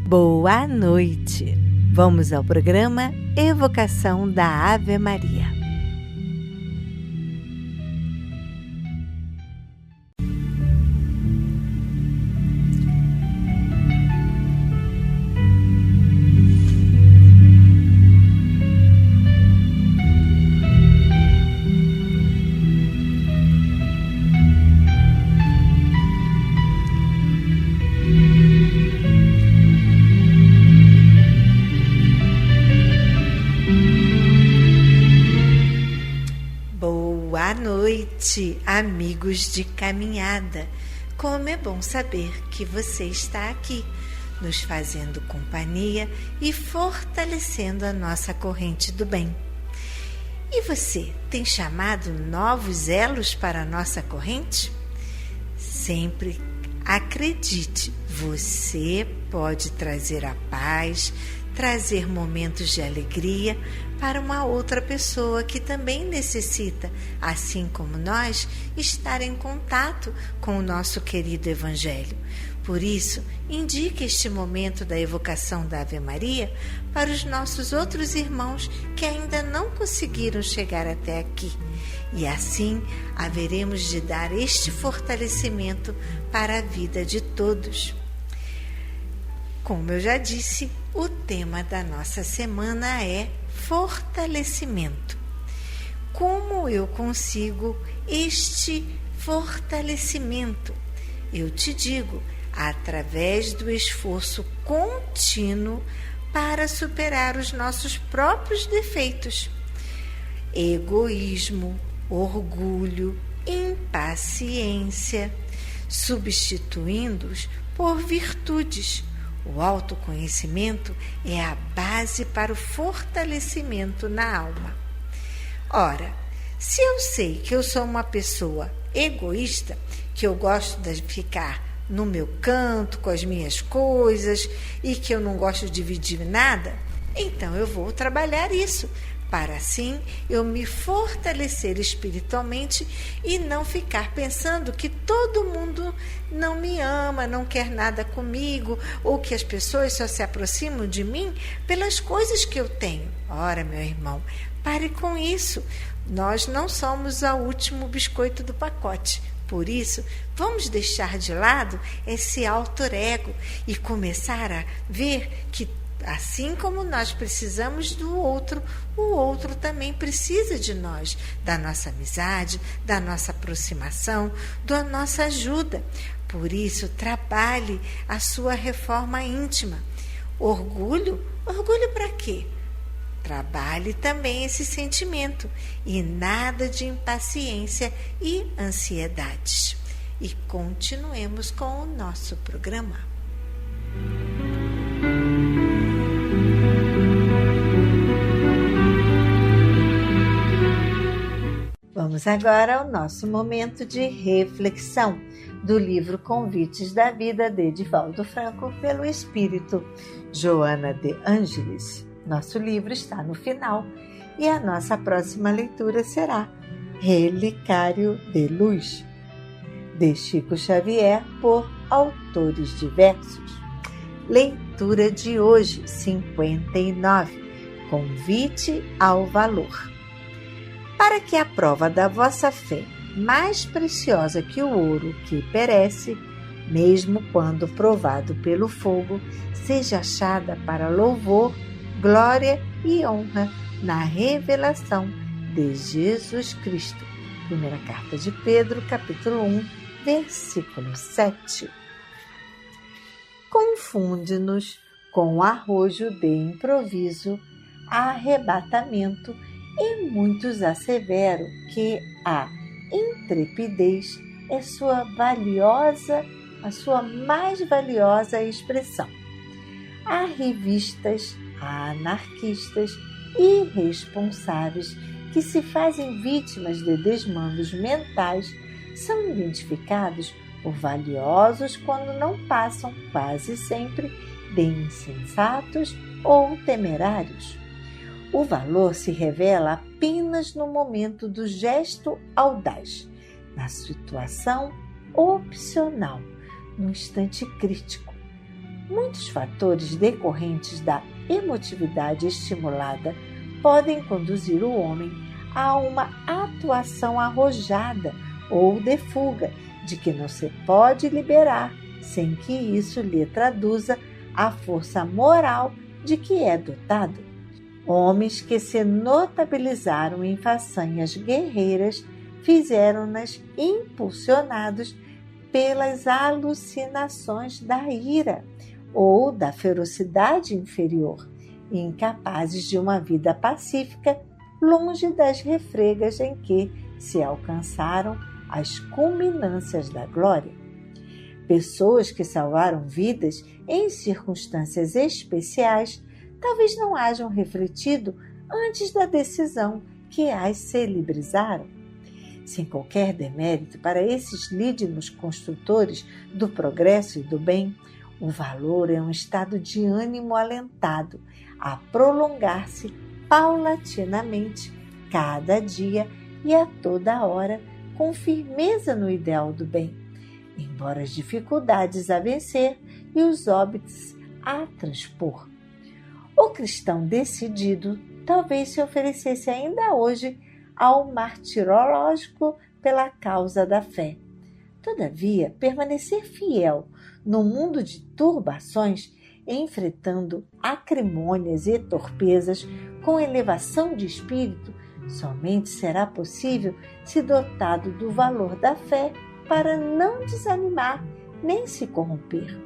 Boa noite! Vamos ao programa Evocação da Ave Maria. Boa noite, amigos de caminhada. Como é bom saber que você está aqui, nos fazendo companhia e fortalecendo a nossa corrente do bem. E você tem chamado novos elos para a nossa corrente? Sempre acredite, você pode trazer a paz, trazer momentos de alegria para uma outra pessoa que também necessita, assim como nós, estar em contato com o nosso querido Evangelho. Por isso, indique este momento da evocação da Ave Maria para os nossos outros irmãos que ainda não conseguiram chegar até aqui. E assim, haveremos de dar este fortalecimento para a vida de todos. Como eu já disse, o tema da nossa semana é fortalecimento. Como eu consigo este fortalecimento? Eu te digo, através do esforço contínuo para superar os nossos próprios defeitos. Egoísmo, orgulho, impaciência, substituindo-os por virtudes. O autoconhecimento é a base para o fortalecimento na alma. Ora, se eu sei que eu sou uma pessoa egoísta, que eu gosto de ficar no meu canto com as minhas coisas e que eu não gosto de dividir nada, então eu vou trabalhar isso, para assim eu me fortalecer espiritualmente e não ficar pensando que todo mundo não me ama, não quer nada comigo, ou que as pessoas só se aproximam de mim pelas coisas que eu tenho. Ora, meu irmão, pare com isso. Nós não somos o último biscoito do pacote. Por isso, vamos deixar de lado esse alter ego e começar a ver que assim como nós precisamos do outro, o outro também precisa de nós, da nossa amizade, da nossa aproximação, da nossa ajuda. Por isso, trabalhe a sua reforma íntima. Orgulho? Orgulho para quê? Trabalhe também esse sentimento e nada de impaciência e ansiedades. E continuemos com o nosso programa. Vamos agora ao nosso momento de reflexão do livro Convites da Vida de Divaldo Franco pelo Espírito Joana de Ângeles. Nosso livro está no final e a nossa próxima leitura será Relicário de Luz, de Chico Xavier, por autores diversos. Leitura de hoje, 59. Convite ao valor. Para que a prova da vossa fé, mais preciosa que o ouro que perece, mesmo quando provado pelo fogo, seja achada para louvor, glória e honra na revelação de Jesus Cristo. Primeira carta de Pedro, capítulo 1, versículo 7. Confunde-nos com arrojo de improviso, arrebatamento, e muitos asseveram que a intrepidez é a sua mais valiosa expressão. Há revistas, há anarquistas irresponsáveis que se fazem vítimas de desmandos mentais, são identificados por valiosos quando não passam, quase sempre, de insensatos ou temerários. O valor se revela apenas no momento do gesto audaz, na situação opcional, no instante crítico. Muitos fatores decorrentes da emotividade estimulada podem conduzir o homem a uma atuação arrojada ou de fuga, de que não se pode liberar sem que isso lhe traduza a força moral de que é dotado. Homens que se notabilizaram em façanhas guerreiras fizeram-nas impulsionados pelas alucinações da ira ou da ferocidade inferior, incapazes de uma vida pacífica longe das refregas em que se alcançaram as culminâncias da glória. Pessoas que salvaram vidas em circunstâncias especiais talvez não hajam refletido antes da decisão que as celebrizaram. Sem qualquer demérito para esses lídimos construtores do progresso e do bem, o valor é um estado de ânimo alentado a prolongar-se paulatinamente, cada dia e a toda hora, com firmeza no ideal do bem, embora as dificuldades a vencer e os óbitos a transpor. O cristão decidido talvez se oferecesse ainda hoje ao martirológico pela causa da fé. Todavia, permanecer fiel no mundo de turbações, enfrentando acrimônias e torpezas com elevação de espírito, somente será possível se dotado do valor da fé para não desanimar nem se corromper.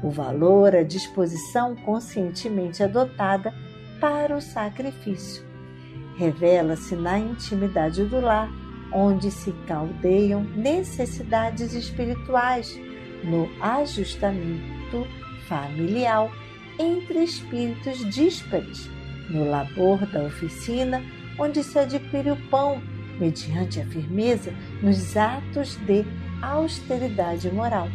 O valor, a disposição conscientemente adotada para o sacrifício. Revela-se na intimidade do lar, onde se caldeiam necessidades espirituais, no ajustamento familiar entre espíritos díspares, no labor da oficina, onde se adquire o pão, mediante a firmeza nos atos de austeridade moral,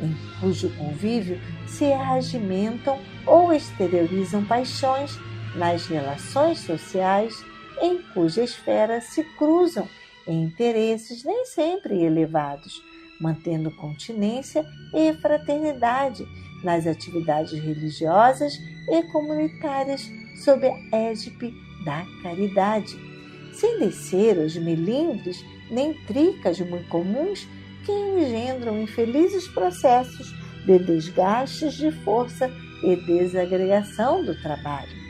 em cujo convívio se regimentam ou exteriorizam paixões, nas relações sociais, em cuja esfera se cruzam interesses nem sempre elevados, mantendo continência e fraternidade nas atividades religiosas e comunitárias sob a égide da caridade, sem descer aos melindres nem tricas muito comuns que engendram infelizes processos de desgastes de força e desagregação do trabalho.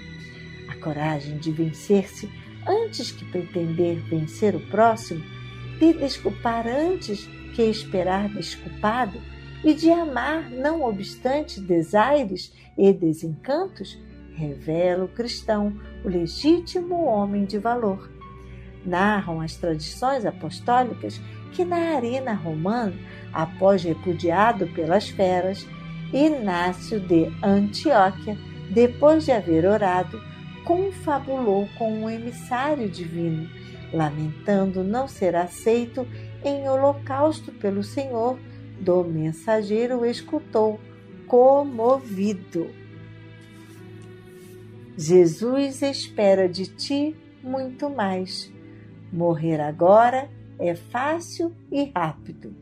A coragem de vencer-se antes que pretender vencer o próximo, de desculpar antes que esperar desculpado e de amar não obstante desaires e desencantos, revela o cristão o legítimo homem de valor. Narram as tradições apostólicas que na arena romana, após repudiado pelas feras, Inácio de Antioquia, depois de haver orado, confabulou com um emissário divino, lamentando não ser aceito em holocausto pelo Senhor. Do mensageiro escutou, comovido: Jesus espera de ti muito mais. Morrer agora é fácil e rápido.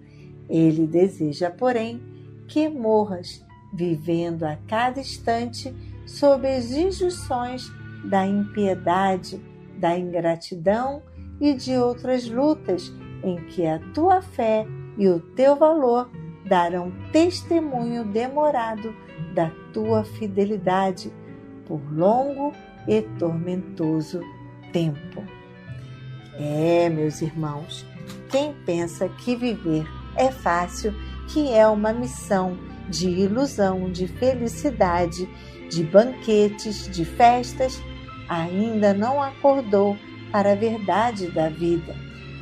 Ele deseja, porém, que morras, vivendo a cada instante sob as injunções da impiedade, da ingratidão e de outras lutas em que a tua fé e o teu valor darão testemunho demorado da tua fidelidade por longo e tormentoso tempo. Meus irmãos, quem pensa que viver é fácil, que é uma missão de ilusão, de felicidade, de banquetes, de festas, ainda não acordou para a verdade da vida,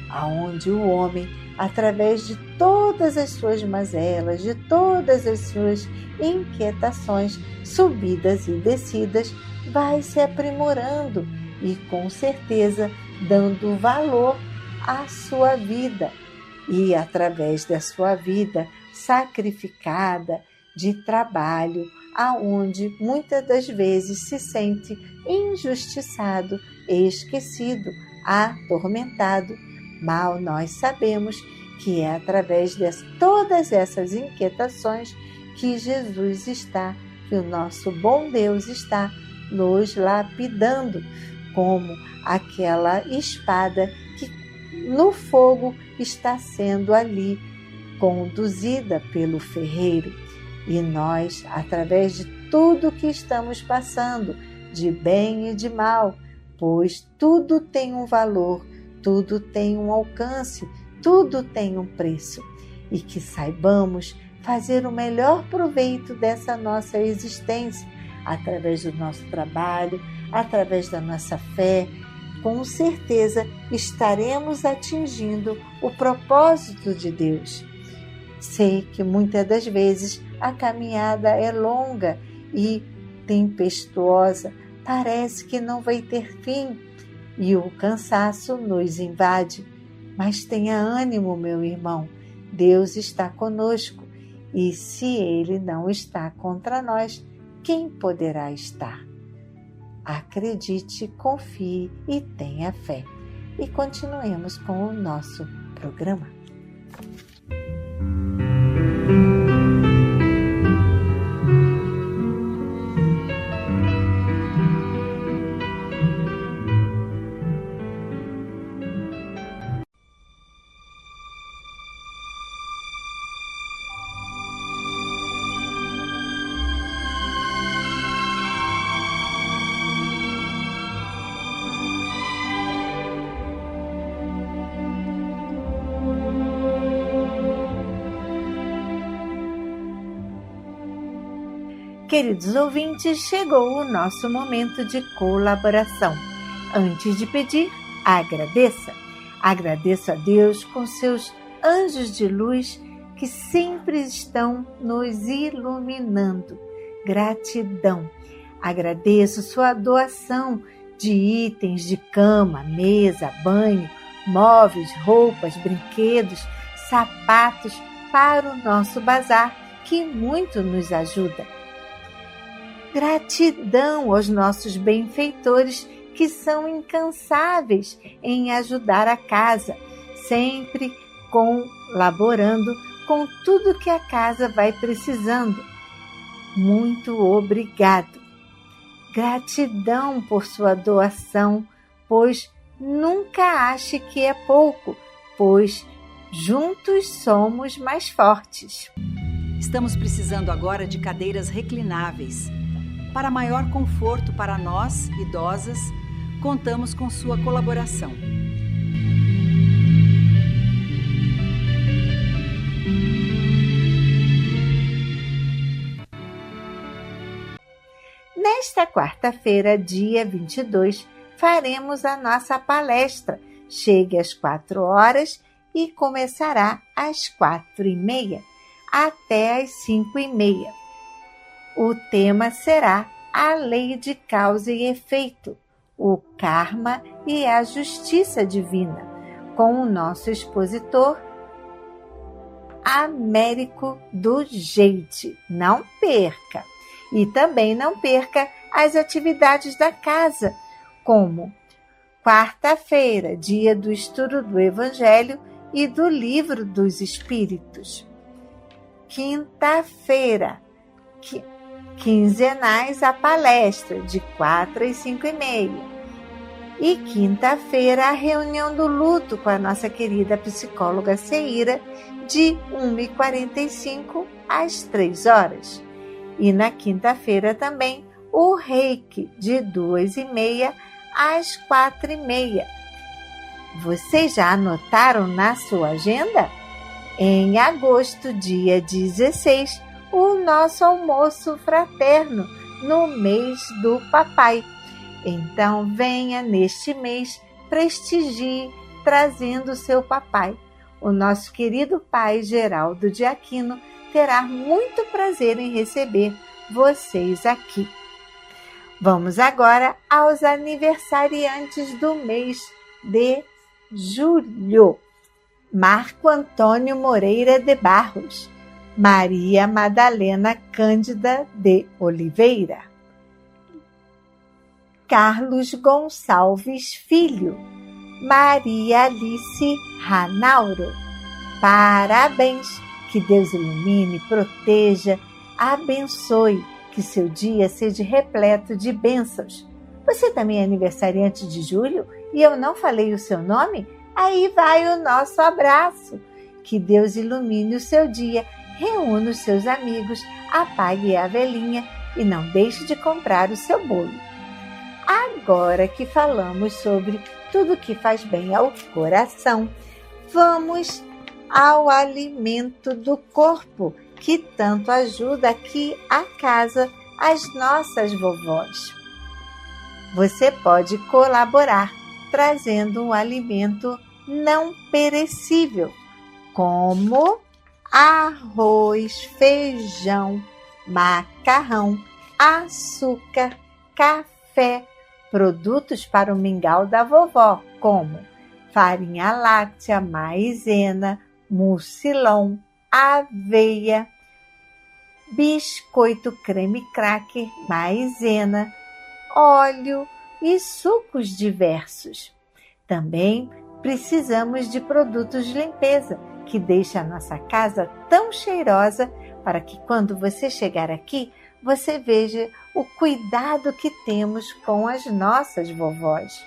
aonde o homem, através de todas as suas mazelas, de todas as suas inquietações, subidas e descidas, vai se aprimorando e, com certeza, dando valor à sua vida. E, através da sua vida sacrificada de trabalho, aonde muitas das vezes se sente injustiçado, esquecido, atormentado, mal nós sabemos que é através de todas essas inquietações que Jesus está, que o nosso bom Deus está nos lapidando, como aquela espada que no fogo está sendo ali conduzida pelo ferreiro. E nós, através de tudo que estamos passando, de bem e de mal, pois tudo tem um valor, tudo tem um alcance, tudo tem um preço, e que saibamos fazer o melhor proveito dessa nossa existência, através do nosso trabalho, através da nossa fé. Com certeza estaremos atingindo o propósito de Deus. Sei que muitas das vezes a caminhada é longa e tempestuosa, parece que não vai ter fim e o cansaço nos invade. Mas tenha ânimo, meu irmão, Deus está conosco e se Ele não está contra nós, quem poderá estar? Acredite, confie e tenha fé. E continuemos com o nosso programa. Queridos ouvintes, chegou o nosso momento de colaboração. Antes de pedir, agradeça. Agradeço a Deus com seus anjos de luz que sempre estão nos iluminando. Gratidão. Agradeço sua doação de itens de cama, mesa, banho, móveis, roupas, brinquedos, sapatos para o nosso bazar, que muito nos ajuda. Gratidão aos nossos benfeitores que são incansáveis em ajudar a casa, sempre colaborando com tudo que a casa vai precisando. Muito obrigado. Gratidão por sua doação, pois nunca ache que é pouco, pois juntos somos mais fortes. Estamos precisando agora de cadeiras reclináveis. Para maior conforto para nós, idosas, contamos com sua colaboração. Nesta quarta-feira, dia 22, faremos a nossa palestra. Chegue às 4 horas e começará às 4h30, até às 5h30. O tema será a lei de causa e efeito, o karma e a justiça divina, com o nosso expositor Américo do Jeite. Não perca! E também não perca as atividades da casa, como quarta-feira, dia do estudo do Evangelho e do Livro dos Espíritos. Quinta-feira, quinzenais a palestra, de 4 às 5h30. E quinta-feira, a reunião do luto com a nossa querida psicóloga Ceira, de 1h45 às 3 horas. E na quinta-feira também, o reiki, de 2h30 às 4h30. Vocês já anotaram na sua agenda? Em agosto, dia 16, o nosso almoço fraterno no mês do papai. Então venha neste mês, prestigie trazendo seu papai. O nosso querido pai Geraldo de Aquino terá muito prazer em receber vocês aqui. Vamos agora aos aniversariantes do mês de julho. Marco Antônio Moreira de Barros, Maria Madalena Cândida de Oliveira, Carlos Gonçalves Filho, Maria Alice Ranauro. Parabéns! Que Deus ilumine, proteja, abençoe, que seu dia seja repleto de bênçãos. Você também é aniversariante de julho e eu não falei o seu nome? Aí vai o nosso abraço. Que Deus ilumine o seu dia, reúna os seus amigos, apague a velhinha e não deixe de comprar o seu bolo. Agora que falamos sobre tudo que faz bem ao coração, vamos ao alimento do corpo, que tanto ajuda aqui a casa as nossas vovós. Você pode colaborar trazendo um alimento não perecível, como arroz, feijão, macarrão, açúcar, café, produtos para o mingau da vovó, como farinha láctea, maizena, mucilon, aveia, biscoito creme cracker, maizena, óleo e sucos diversos. Também precisamos de produtos de limpeza, que deixam a nossa casa tão cheirosa, para que quando você chegar aqui, você veja o cuidado que temos com as nossas vovós,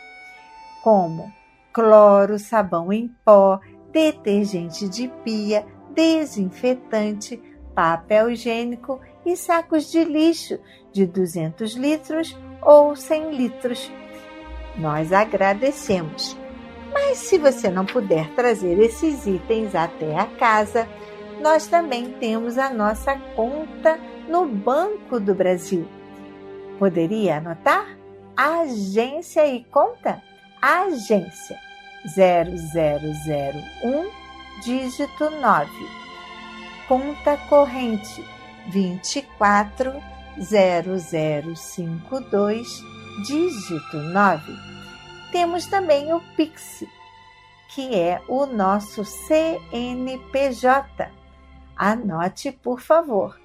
como cloro, sabão em pó, detergente de pia, desinfetante, papel higiênico e sacos de lixo de 200 litros ou 100 litros. Nós agradecemos. Mas se você não puder trazer esses itens até a casa, nós também temos a nossa conta no Banco do Brasil. Poderia anotar? Agência e conta? Agência 0001, dígito 9. Conta corrente 240052, dígito 9. Temos também o Pix, que é o nosso CNPJ. Anote, por favor,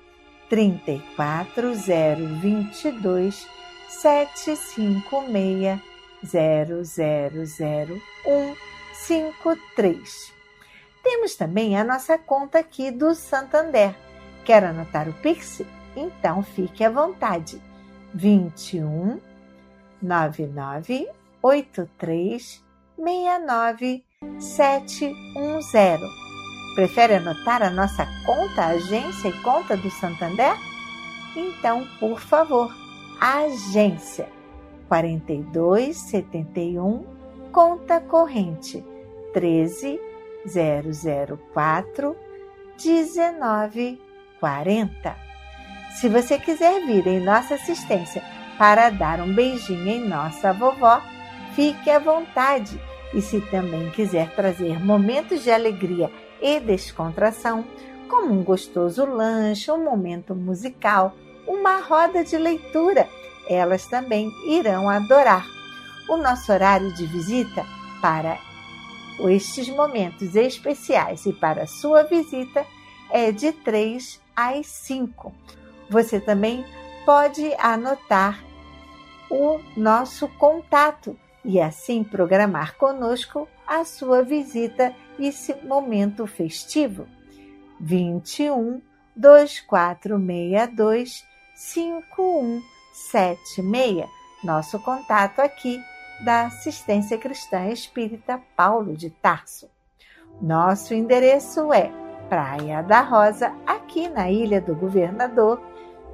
34022 756 000153. Temos também a nossa conta aqui do Santander. Quer anotar o Pix? Então fique à vontade. 21 99 83 69 710. Prefere anotar a nossa conta, agência e conta do Santander? Então, por favor, agência 4271, conta corrente 13004 1940. Se você quiser vir em nossa assistência para dar um beijinho em nossa vovó, fique à vontade. E se também quiser trazer momentos de alegria e descontração, como um gostoso lanche, um momento musical, uma roda de leitura, elas também irão adorar. O nosso horário de visita para estes momentos especiais e para a sua visita é de 3 às 5. Você também pode anotar o nosso contato e assim programar conosco a sua visita e esse momento festivo. 21 2462 5176, nosso contato aqui da Assistência Cristã Espírita Paulo de Tarso. Nosso endereço é Praia da Rosa, aqui na Ilha do Governador,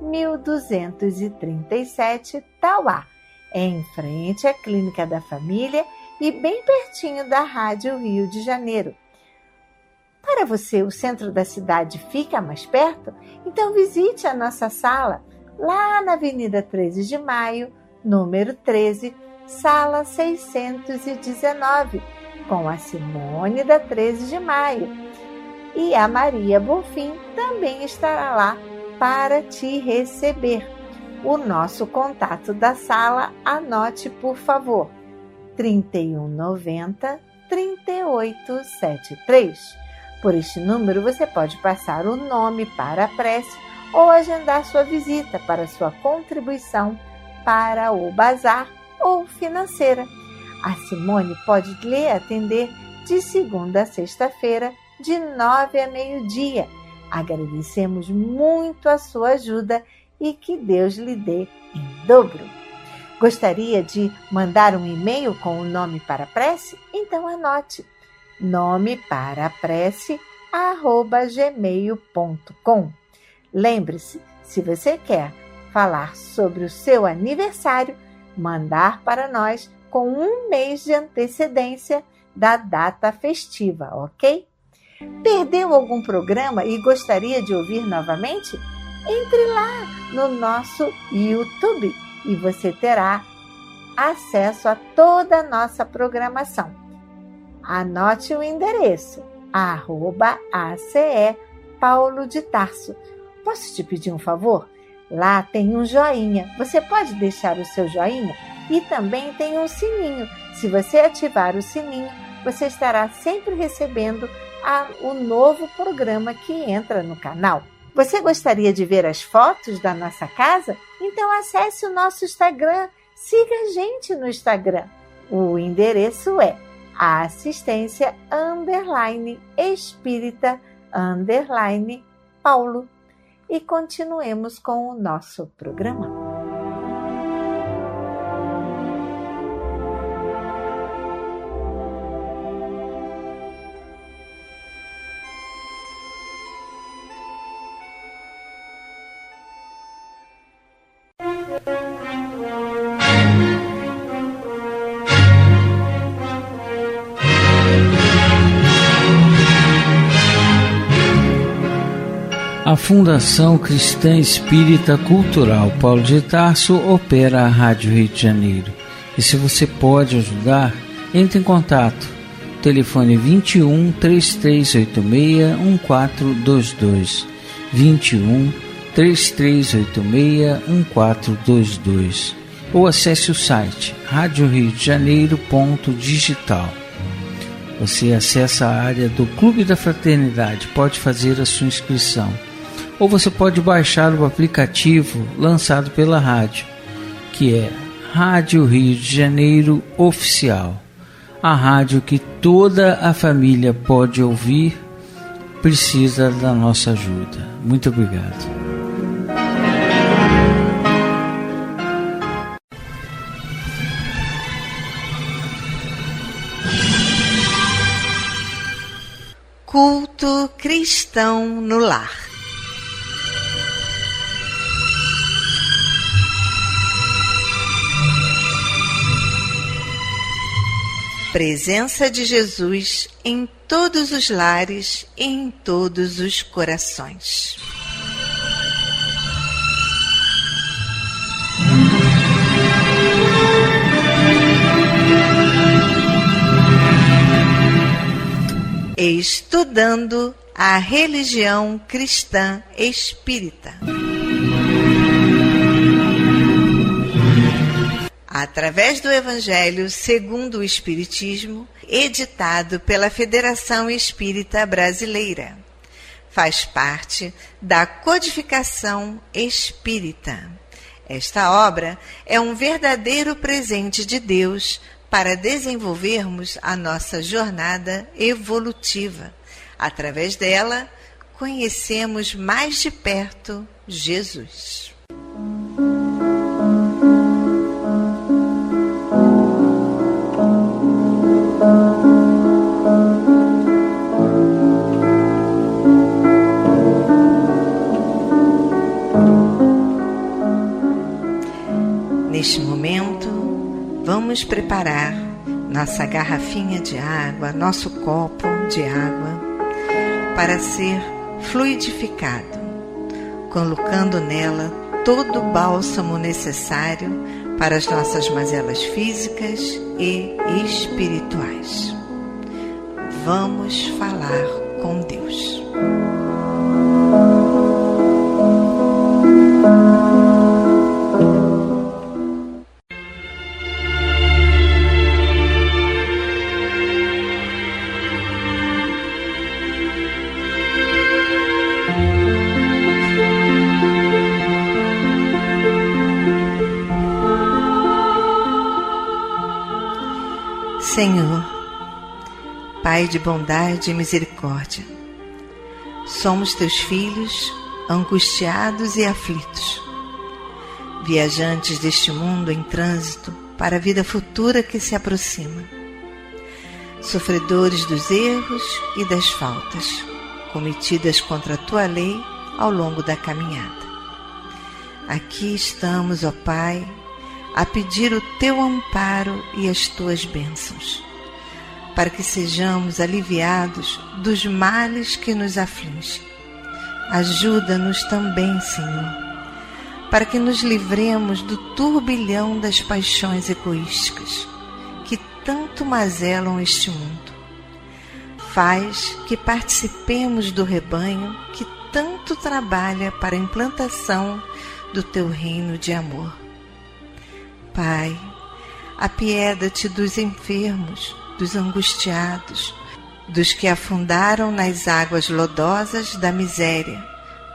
1237, Tauá, em frente à Clínica da Família e bem pertinho da Rádio Rio de Janeiro. Para você, o centro da cidade fica mais perto? Então visite a nossa sala lá na Avenida 13 de Maio, número 13, sala 619, com a Simone da 13 de Maio. E a Maria Bonfim também estará lá para te receber. O nosso contato da sala, anote por favor, 3190 3873. Por este número você pode passar o nome para a prece ou agendar sua visita para sua contribuição para o bazar ou financeira. A Simone pode lhe atender de segunda a sexta-feira, de 9 a meio-dia, Agradecemos muito a sua ajuda e que Deus lhe dê em dobro. Gostaria de mandar um e-mail com o nome para a prece? Então anote: nomeparaprece@gmail.com. Lembre-se, se você quer falar sobre o seu aniversário, mandar para nós com 1 mês de antecedência da data festiva, ok? Perdeu algum programa e gostaria de ouvir novamente? Entre lá no nosso YouTube e você terá acesso a toda a nossa programação. Anote o endereço, @ACE Paulo de Tarso. Posso te pedir um favor? Lá tem um joinha. Você pode deixar o seu joinha? E também tem um sininho. Se você ativar o sininho, você estará sempre recebendo o novo programa que entra no canal. Você gostaria de ver as fotos da nossa casa? Então acesse o nosso Instagram. Siga a gente no Instagram. O endereço é assistência_espírita_Paulo. E continuemos com o nosso programa. A Fundação Cristã Espírita Cultural Paulo de Tarso opera a Rádio Rio de Janeiro. E se você pode ajudar, entre em contato. Telefone 21 3386 1422. 21 3386 1422. Ou acesse o site radioriodejaneiro.digital. Você acessa a área do Clube da Fraternidade, pode fazer a sua inscrição. Ou você pode baixar o aplicativo lançado pela rádio, que é Rádio Rio de Janeiro Oficial. A rádio que toda a família pode ouvir, precisa da nossa ajuda. Muito obrigado. Culto cristão no lar. Presença de Jesus em todos os lares e em todos os corações. Estudando a religião cristã espírita. Através do Evangelho segundo o Espiritismo, editado pela Federação Espírita Brasileira. Faz parte da Codificação Espírita. Esta obra é um verdadeiro presente de Deus para desenvolvermos a nossa jornada evolutiva. Através dela, conhecemos mais de perto Jesus. Neste momento, vamos preparar nossa garrafinha de água, nosso copo de água, para ser fluidificado, colocando nela todo o bálsamo necessário para as nossas mazelas físicas e espirituais. Vamos falar com Deus. Senhor, Pai de bondade e misericórdia, Somos teus filhos, angustiados e aflitos, viajantes deste mundo em trânsito para a vida futura que se aproxima, sofredores dos erros e das faltas cometidas contra a tua lei ao longo da caminhada. Aqui estamos, ó Pai, a pedir o teu amparo e as tuas bênçãos, para que sejamos aliviados dos males que nos afligem. Ajuda-nos também, Senhor, para que nos livremos do turbilhão das paixões egoísticas que tanto mazelam este mundo. Faz que participemos do rebanho que tanto trabalha para a implantação do teu reino de amor. Pai, apieda-te dos enfermos, dos angustiados, dos que afundaram nas águas lodosas da miséria,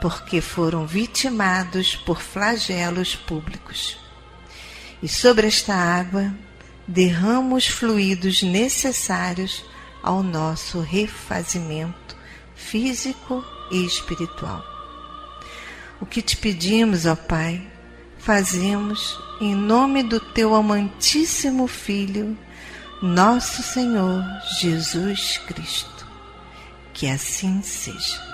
porque foram vitimados por flagelos públicos. E sobre esta água derrama os fluidos necessários ao nosso refazimento físico e espiritual. O que te pedimos, ó Pai, fazemos em nome do teu amantíssimo Filho, nosso Senhor Jesus Cristo. Que assim seja.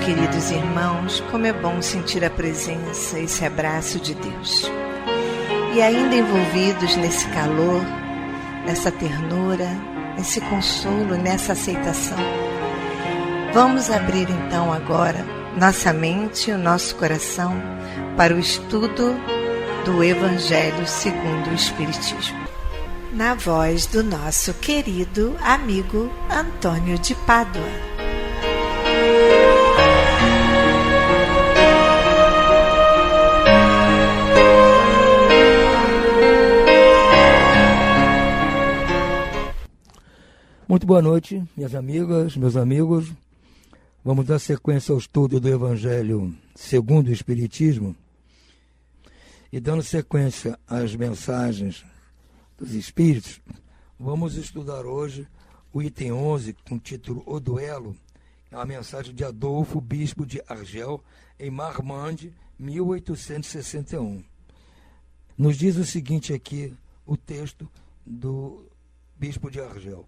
Queridos irmãos, como é bom sentir a presença, esse abraço de Deus. E ainda envolvidos nesse calor, nessa ternura, nesse consolo, nessa aceitação, vamos abrir então agora nossa mente e o nosso coração para o estudo do Evangelho segundo o Espiritismo. Na voz do nosso querido amigo Antônio de Pádua. Muito boa noite, minhas amigas, meus amigos. Vamos dar sequência ao estudo do Evangelho segundo o Espiritismo. E dando sequência às mensagens dos Espíritos, vamos estudar hoje o item 11, com o título O Duelo, a mensagem de Adolfo, bispo de Argel, em Marmande, 1861. Nos diz o seguinte aqui, o texto do bispo de Argel.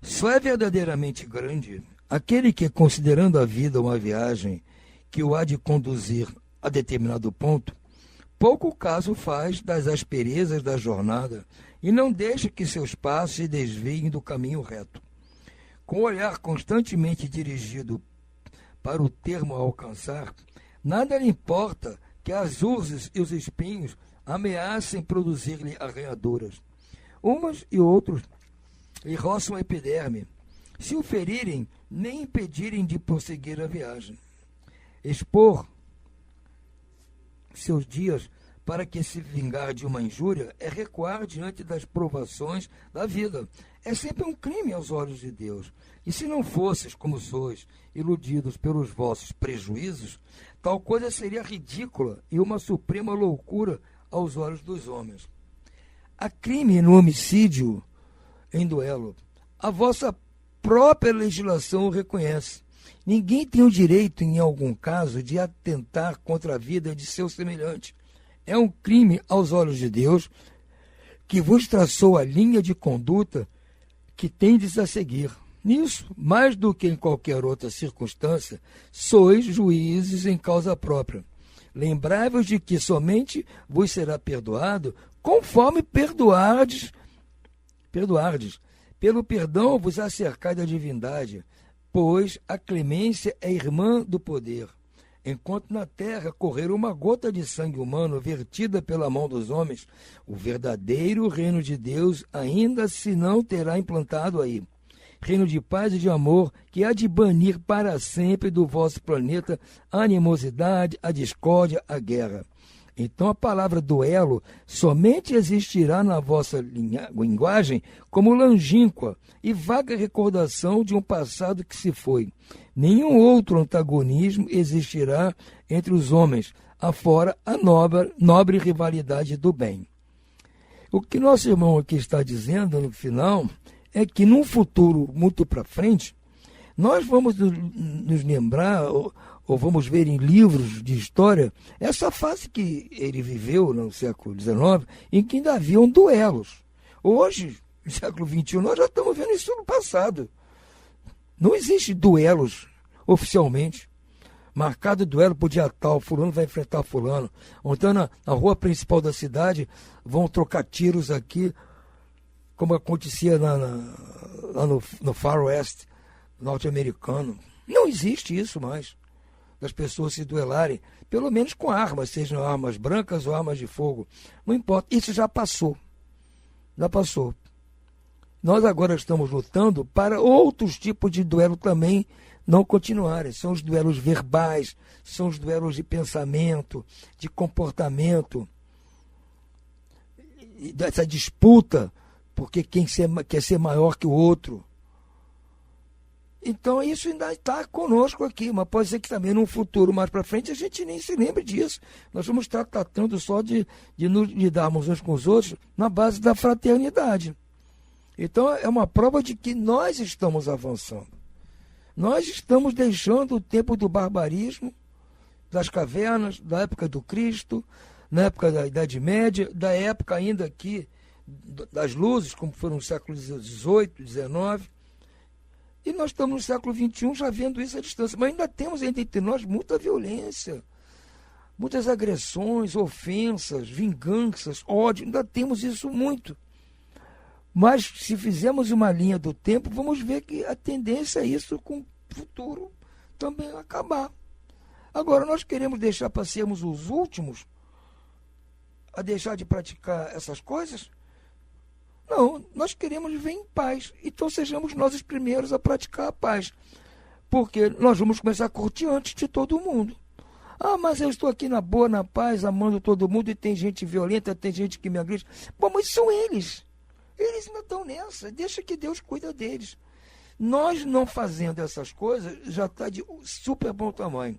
Só é verdadeiramente grande aquele que, considerando a vida uma viagem que o há de conduzir a determinado ponto, pouco caso faz das asperezas da jornada e não deixa que seus passos se desviem do caminho reto. Com o olhar constantemente dirigido para o termo a alcançar, nada lhe importa que as urzes e os espinhos ameacem produzir-lhe arranhaduras. Umas e outros lhe roçam a epiderme, se o ferirem, nem impedirem de prosseguir a viagem. Expor seus dias para que se vingar de uma injúria é recuar diante das provações da vida. É sempre um crime aos olhos de Deus. E se não fosses, como sois, iludidos pelos vossos prejuízos, tal coisa seria ridícula e uma suprema loucura aos olhos dos homens. Há crime no homicídio em duelo. A vossa própria legislação o reconhece. Ninguém tem o direito, em algum caso, de atentar contra a vida de seu semelhante. É um crime aos olhos de Deus, que vos traçou a linha de conduta que tendes a seguir. Nisso, mais do que em qualquer outra circunstância, sois juízes em causa própria. Lembrai-vos de que somente vos será perdoado conforme perdoardes. Pelo perdão vos acercai da divindade, pois a clemência é irmã do poder. Enquanto na terra correr uma gota de sangue humano vertida pela mão dos homens, o verdadeiro reino de Deus ainda se não terá implantado aí. Reino de paz e de amor que há de banir para sempre do vosso planeta a animosidade, a discórdia, a guerra. Então a palavra duelo somente existirá na vossa linguagem como longínqua e vaga recordação de um passado que se foi. Nenhum outro antagonismo existirá entre os homens, afora a nobre rivalidade do bem. O que nosso irmão aqui está dizendo no final é que num futuro muito para frente, nós vamos nos lembrar, ou vamos ver em livros de história, essa fase que ele viveu no século XIX, em que ainda haviam duelos. Hoje, no século XXI, nós já estamos vendo isso no passado. Não existe duelos oficialmente. Marcado duelo por dia tal, fulano vai enfrentar fulano. Ou então na rua principal da cidade vão trocar tiros aqui, como acontecia lá no Far West norte-americano. Não existe isso mais, das pessoas se duelarem, pelo menos com armas, sejam armas brancas ou armas de fogo. Não importa, isso já passou. Já passou. Nós agora estamos lutando para outros tipos de duelo também não continuarem. São os duelos verbais, são os duelos de pensamento, de comportamento, dessa disputa, porque quem quer ser maior que o outro. Então isso ainda está conosco aqui, mas pode ser que também num futuro mais para frente a gente nem se lembre disso. Nós vamos estar tratando só de nos lidarmos uns com os outros na base da fraternidade. Então é uma prova de que nós estamos avançando. Nós estamos deixando o tempo do barbarismo, das cavernas, da época do Cristo, na época da Idade Média, da época ainda aqui das luzes, como foram no século XVIII, XIX. E nós estamos no século XXI já vendo isso à distância. Mas ainda temos entre nós muita violência, muitas agressões, ofensas, vinganças, ódio. Ainda temos isso muito. Mas se fizermos uma linha do tempo, vamos ver que a tendência é isso com o futuro também acabar. Agora, nós queremos deixar para sermos os últimos a deixar de praticar essas coisas? Não, nós queremos viver em paz. Então sejamos nós os primeiros a praticar a paz. Porque nós vamos começar a curtir antes de todo mundo. Ah, mas eu estou aqui na boa, na paz, amando todo mundo e tem gente violenta, tem gente que me agride. Bom, mas são eles. Eles ainda estão nessa. Deixa que Deus cuida deles. Nós não fazendo essas coisas já está de super bom tamanho.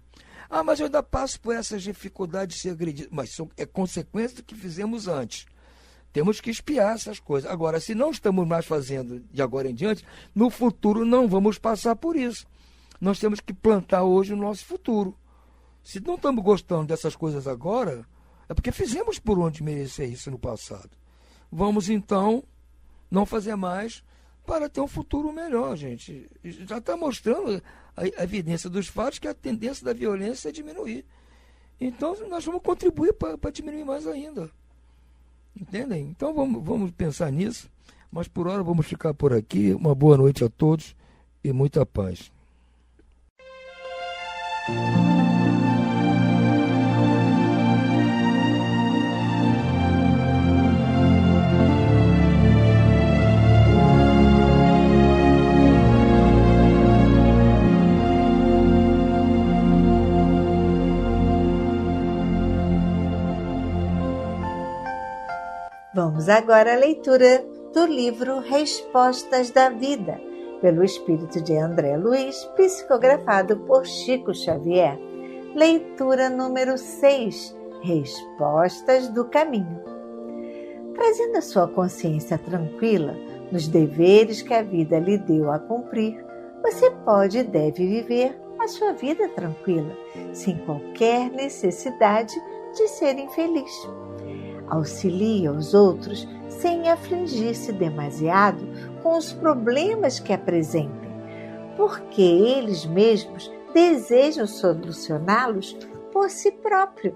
Ah, mas eu ainda passo por essas dificuldades de ser agredido. Mas é consequência do que fizemos antes. Temos que espiar essas coisas. Agora, se não estamos mais fazendo de agora em diante, no futuro não vamos passar por isso. Nós temos que plantar hoje o nosso futuro. Se não estamos gostando dessas coisas agora, é porque fizemos por onde merecer isso no passado. Vamos, então, não fazer mais para ter um futuro melhor, gente. Já está mostrando a evidência dos fatos que a tendência da violência é diminuir. Então, nós vamos contribuir para diminuir mais ainda. Entendem? Então vamos pensar nisso, mas por hora vamos ficar por aqui. Uma boa noite a todos e muita paz. Vamos agora à leitura do livro Respostas da Vida, pelo espírito de André Luiz, psicografado por Chico Xavier. Leitura número 6, Respostas do Caminho. Trazendo a sua consciência tranquila nos deveres que a vida lhe deu a cumprir, você pode e deve viver a sua vida tranquila, sem qualquer necessidade de ser infeliz. Auxilie aos outros sem afligir-se demasiado com os problemas que apresentem, porque eles mesmos desejam solucioná-los por si próprio.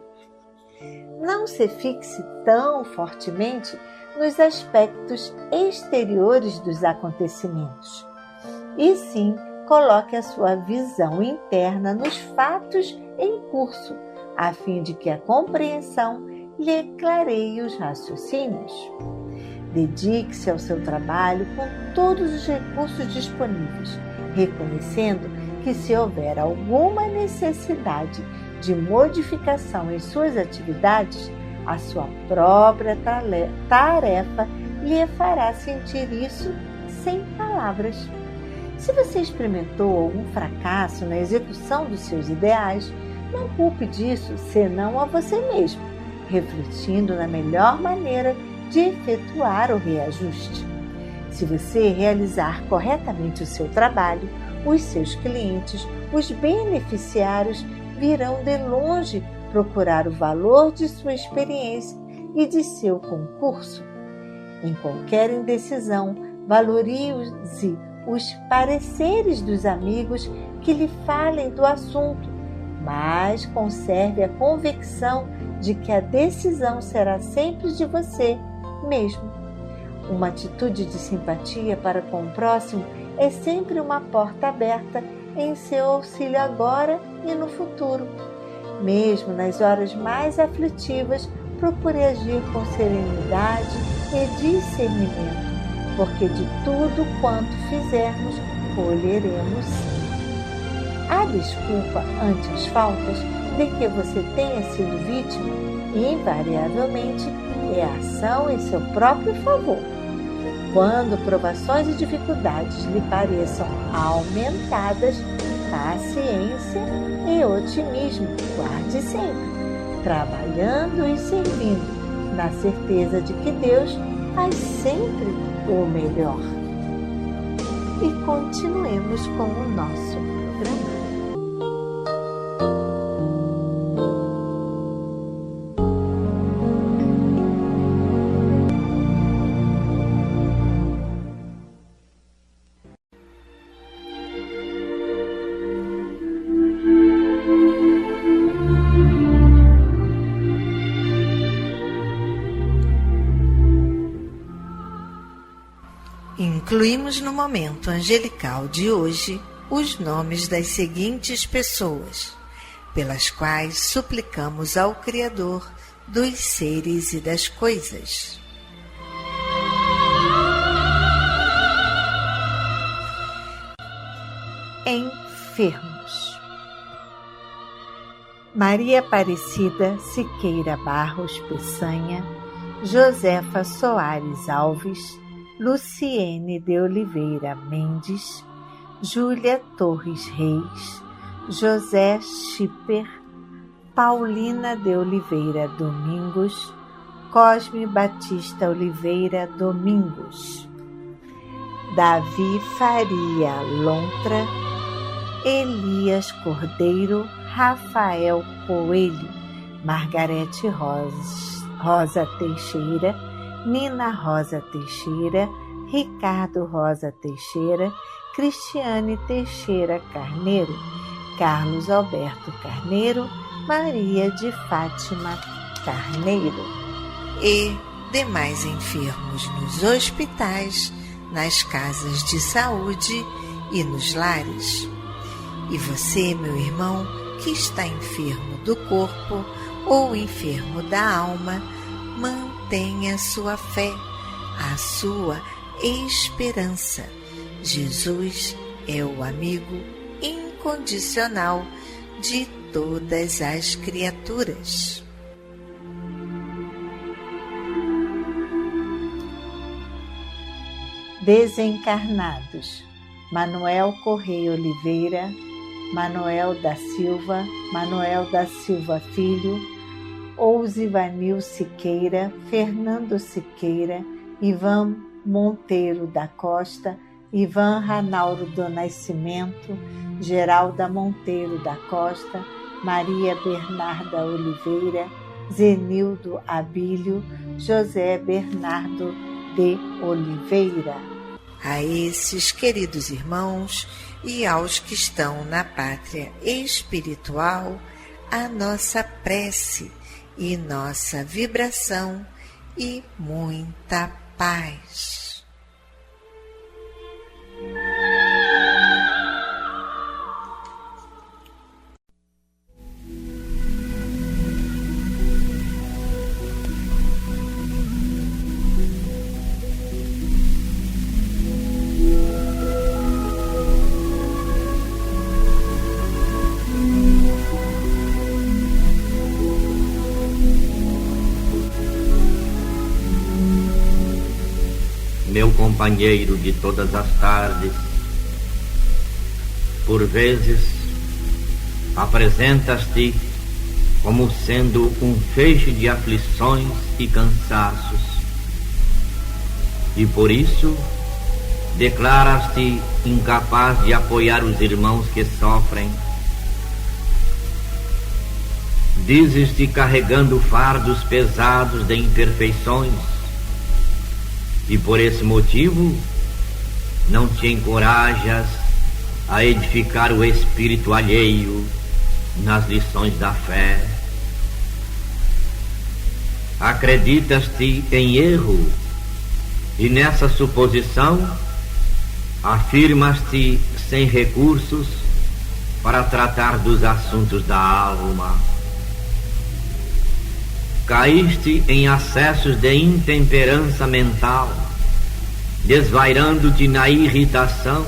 Não se fixe tão fortemente nos aspectos exteriores dos acontecimentos, e sim coloque a sua visão interna nos fatos em curso, a fim de que a compreensão lhe clareie os raciocínios. Dedique-se ao seu trabalho com todos os recursos disponíveis, reconhecendo que se houver alguma necessidade de modificação em suas atividades, a sua própria tarefa lhe fará sentir isso sem palavras. Se você experimentou algum fracasso na execução dos seus ideais, não culpe disso senão a você mesmo, refletindo na melhor maneira de efetuar o reajuste. Se você realizar corretamente o seu trabalho, os seus clientes, os beneficiários virão de longe procurar o valor de sua experiência e de seu concurso. Em qualquer indecisão, valorize os pareceres dos amigos que lhe falem do assunto, mas conserve a convicção de que a decisão será sempre de você mesmo. Uma atitude de simpatia para com o próximo é sempre uma porta aberta em seu auxílio agora e no futuro. Mesmo nas horas mais aflitivas, procure agir com serenidade e discernimento, porque de tudo quanto fizermos, colheremos. A desculpa ante as faltas de que você tenha sido vítima, invariavelmente, é ação em seu próprio favor. Quando provações e dificuldades lhe pareçam aumentadas, paciência e otimismo guarde sempre, trabalhando e servindo, na certeza de que Deus faz sempre o melhor. E continuemos com o nosso programa. Incluímos no momento angelical de hoje os nomes das seguintes pessoas, pelas quais suplicamos ao Criador dos seres e das coisas. Enfermos. Maria Aparecida Siqueira Barros Peçanha, Josefa Soares Alves, Luciene de Oliveira Mendes, Júlia Torres Reis, José Schipper, Paulina de Oliveira Domingos, Cosme Batista Oliveira Domingos, Davi Faria Lontra, Elias Cordeiro, Rafael Coelho, Margarete Rosa Teixeira, Nina Rosa Teixeira, Ricardo Rosa Teixeira, Cristiane Teixeira Carneiro, Carlos Alberto Carneiro, Maria de Fátima Carneiro e demais enfermos nos hospitais, nas casas de saúde e nos lares. E você, meu irmão, que está enfermo do corpo ou enfermo da alma, mantenha a sua fé, a sua esperança. Jesus é o amigo incondicional de todas as criaturas. desencarnados: Manuel Correia Oliveira, Manuel da Silva Filho, Ousivanil Siqueira, Fernando Siqueira, Ivan Monteiro da Costa, Ivan Ranaldo do Nascimento, Geralda Monteiro da Costa, Maria Bernarda Oliveira, Zenildo Abílio, José Bernardo de Oliveira. A esses queridos irmãos e aos que estão na pátria espiritual, a nossa prece e nossa vibração e muita paz. Meu companheiro de todas as tardes, por vezes apresentas-te como sendo um feixe de aflições e cansaços, e por isso declaras-te incapaz de apoiar os irmãos que sofrem. Dizes-te carregando fardos pesados de imperfeições, e por esse motivo não te encorajas a edificar o espírito alheio nas lições da fé. Acreditas-te em erro, e nessa suposição afirmas-te sem recursos para tratar dos assuntos da alma. Caíste em acessos de intemperança mental, desvairando-te na irritação,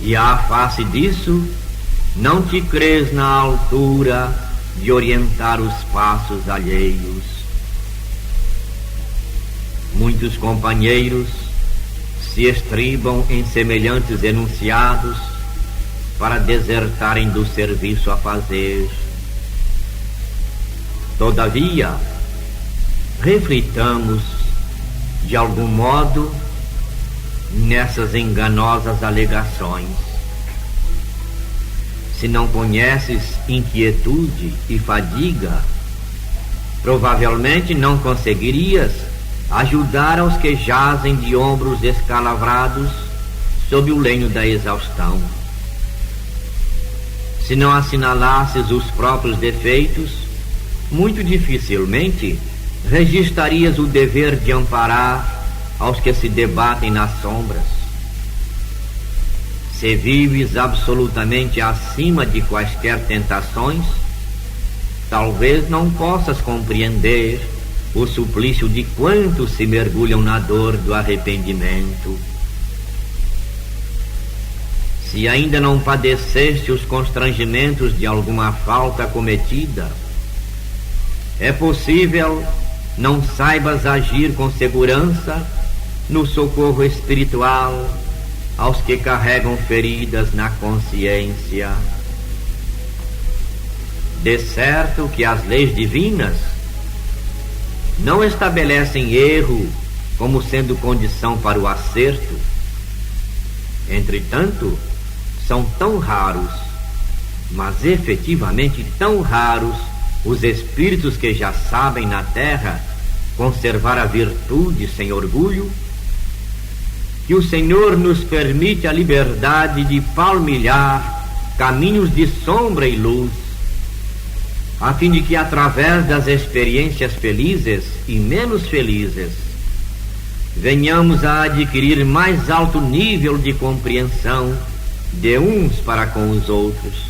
e à face disso não te crês na altura de orientar os passos alheios. Muitos companheiros se estribam em semelhantes enunciados para desertarem do serviço a fazer. Todavia, reflitamos de algum modo nessas enganosas alegações. Se não conheces inquietude e fadiga, provavelmente não conseguirias ajudar aos que jazem de ombros escalavrados sob o lenho da exaustão. Se não assinalasses os próprios defeitos, muito dificilmente registrarias o dever de amparar aos que se debatem nas sombras. Se vives absolutamente acima de quaisquer tentações, talvez não possas compreender o suplício de quantos se mergulham na dor do arrependimento. Se ainda não padeceste os constrangimentos de alguma falta cometida, é possível não saibas agir com segurança no socorro espiritual aos que carregam feridas na consciência. De certo que as leis divinas não estabelecem erro como sendo condição para o acerto. Entretanto, são tão raros, mas efetivamente tão raros, os espíritos que já sabem na terra conservar a virtude sem orgulho, que o Senhor nos permite a liberdade de palmilhar caminhos de sombra e luz, a fim de que através das experiências felizes e menos felizes venhamos a adquirir mais alto nível de compreensão de uns para com os outros.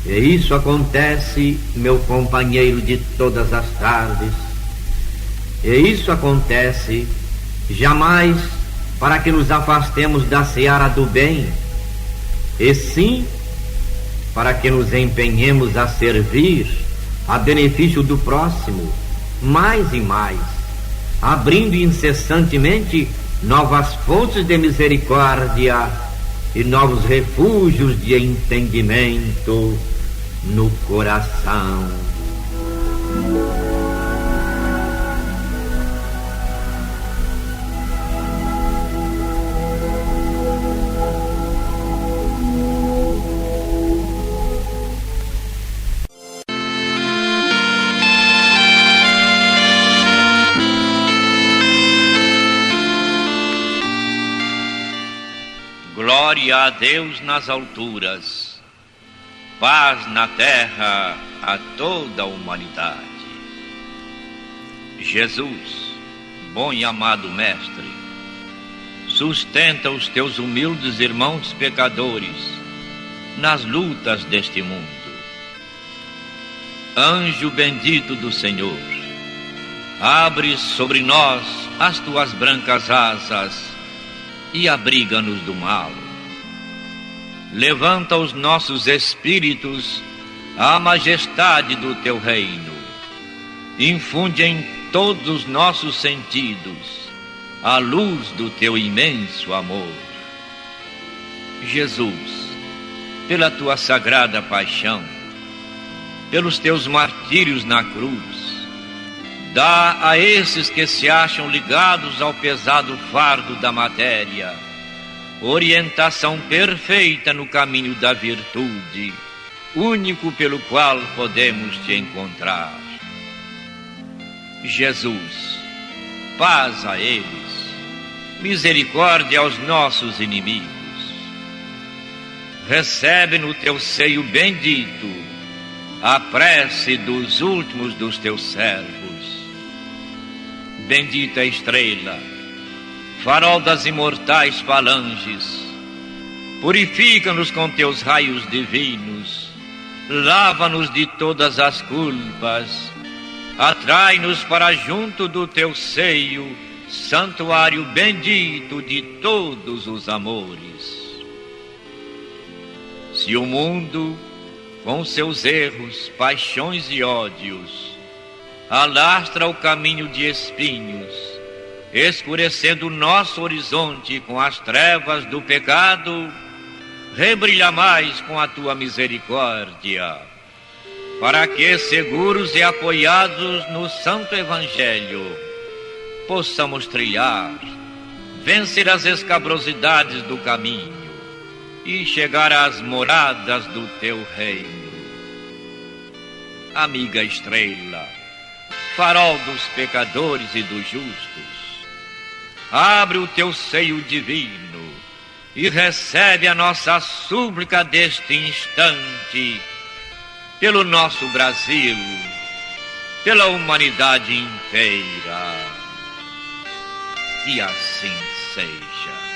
E isso acontece, meu companheiro de todas as tardes, e isso acontece jamais para que nos afastemos da seara do bem, e sim para que nos empenhemos a servir a benefício do próximo, mais e mais, abrindo incessantemente novas fontes de misericórdia e novos refúgios de entendimento no coração. Glória a Deus nas alturas, paz na terra a toda a humanidade. Jesus, bom e amado Mestre, sustenta os teus humildes irmãos pecadores nas lutas deste mundo. Anjo bendito do Senhor, abre sobre nós as tuas brancas asas e abriga-nos do mal. Levanta os nossos espíritos à majestade do teu reino. Infunde em todos os nossos sentidos a luz do teu imenso amor. Jesus, pela tua sagrada paixão, pelos teus martírios na cruz, dá a esses que se acham ligados ao pesado fardo da matéria orientação perfeita no caminho da virtude, único pelo qual podemos te encontrar. Jesus, paz a eles, misericórdia aos nossos inimigos. Recebe no teu seio bendito a prece dos últimos dos teus servos. Bendita estrela, farol das imortais falanges, purifica-nos com teus raios divinos, lava-nos de todas as culpas, atrai-nos para junto do teu seio, santuário bendito de todos os amores. Se o mundo, com seus erros, paixões e ódios, alastra o caminho de espinhos, escurecendo o nosso horizonte com as trevas do pecado, rebrilha mais com a tua misericórdia, para que, seguros e apoiados no Santo Evangelho, possamos trilhar, vencer as escabrosidades do caminho e chegar às moradas do teu reino. Amiga estrela, farol dos pecadores e dos justos, abre o teu seio divino e recebe a nossa súplica deste instante pelo nosso Brasil, pela humanidade inteira. E assim seja.